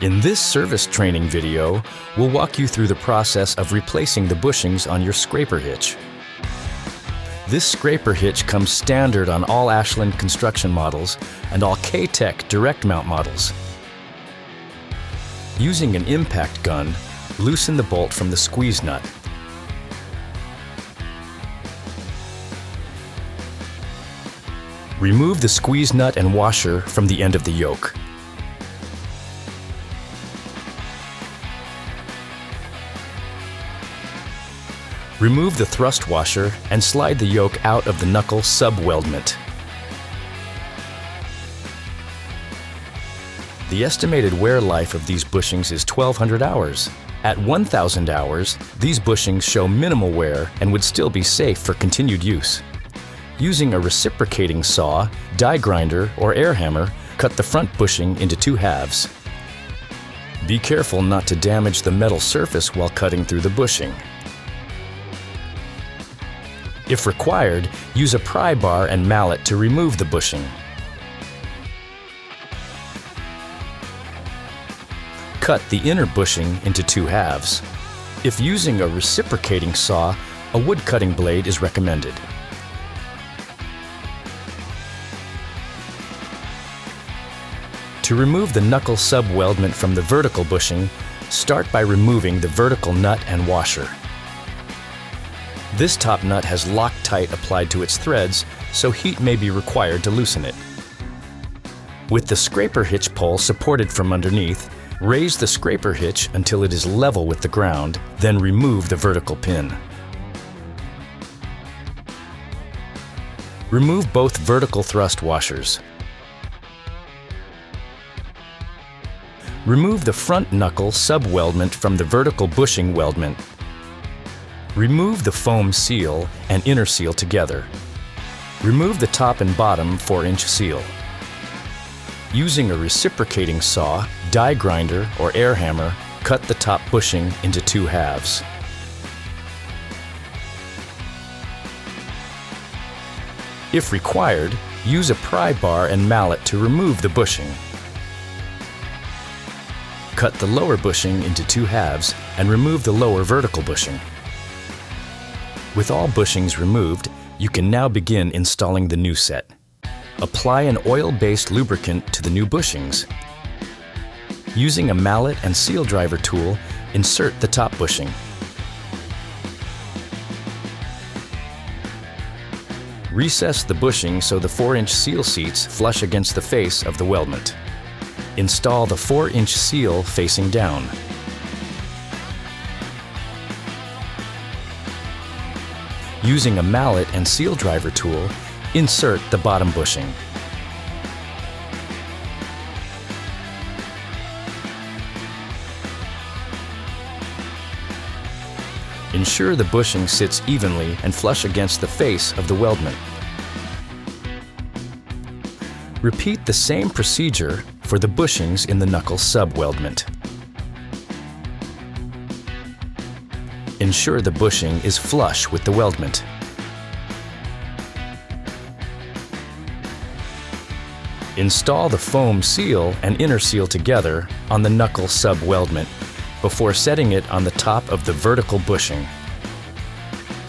In this service training video, we'll walk you through the process of replacing the bushings on your scraper hitch. This scraper hitch comes standard on all Ashland construction models and all K-Tech direct mount models. Using an impact gun, loosen the bolt from the squeeze nut. Remove the squeeze nut and washer from the end of the yoke. Remove the thrust washer and slide the yoke out of the knuckle sub-weldment. The estimated wear life of these bushings is 1,200 hours. At 1,000 hours, these bushings show minimal wear and would still be safe for continued use. Using a reciprocating saw, die grinder, or air hammer, cut the front bushing into 2 halves. Be careful not to damage the metal surface while cutting through the bushing. If required, use a pry bar and mallet to remove the bushing. Cut the inner bushing into 2 halves. If using a reciprocating saw, a wood cutting blade is recommended. To remove the knuckle sub-weldment from the vertical bushing, start by removing the vertical nut and washer. This top nut has Loctite applied to its threads, so heat may be required to loosen it. With the scraper hitch pole supported from underneath, raise the scraper hitch until it is level with the ground, then remove the vertical pin. Remove both vertical thrust washers. Remove the front knuckle sub-weldment from the vertical bushing weldment. Remove the foam seal and inner seal together. Remove the top and bottom 4-inch seal. Using a reciprocating saw, die grinder, or air hammer, cut the top bushing into 2 halves. If required, use a pry bar and mallet to remove the bushing. Cut the lower bushing into 2 halves and remove the lower vertical bushing. With all bushings removed, you can now begin installing the new set. Apply an oil-based lubricant to the new bushings. Using a mallet and seal driver tool, insert the top bushing. Recess the bushing so the 4-inch seal seats flush against the face of the weldment. Install the 4-inch seal facing down. Using a mallet and seal driver tool, insert the bottom bushing. Ensure the bushing sits evenly and flush against the face of the weldment. Repeat the same procedure for the bushings in the knuckle sub-weldment. Ensure the bushing is flush with the weldment. Install the foam seal and inner seal together on the knuckle sub-weldment before setting it on the top of the vertical bushing.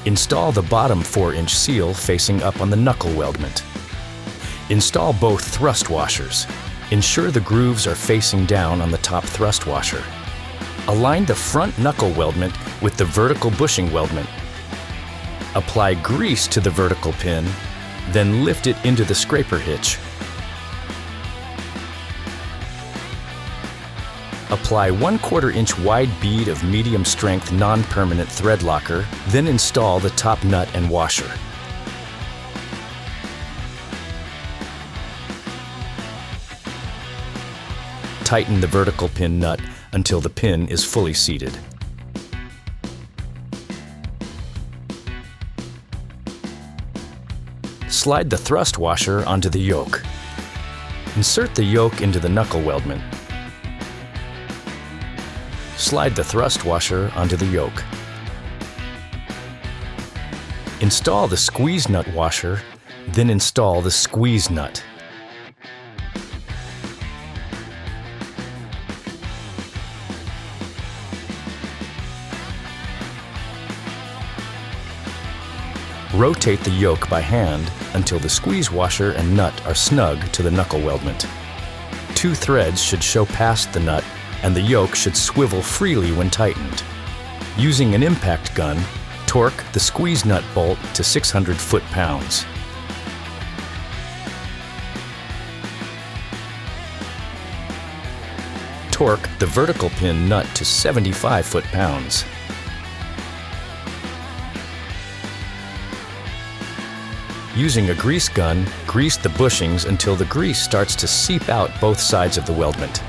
Install the bottom 4-inch seal facing up on the knuckle weldment. Install both thrust washers. Ensure the grooves are facing down on the top thrust washer. Align the front knuckle weldment with the vertical bushing weldment. Apply grease to the vertical pin, then lift it into the scraper hitch. Apply 1/4 inch wide bead of medium strength non-permanent thread locker, then install the top nut and washer. Tighten the vertical pin nut until the pin is fully seated. Slide the thrust washer onto the yoke. Insert the yoke into the knuckle weldment. Slide the thrust washer onto the yoke. Install the squeeze nut washer, then install the squeeze nut. Rotate the yoke by hand until the squeeze washer and nut are snug to the knuckle weldment. 2 threads should show past the nut, and the yoke should swivel freely when tightened. Using an impact gun, torque the squeeze nut bolt to 600 foot-pounds. Torque the vertical pin nut to 75 foot-pounds. Using a grease gun, grease the bushings until the grease starts to seep out both sides of the weldment.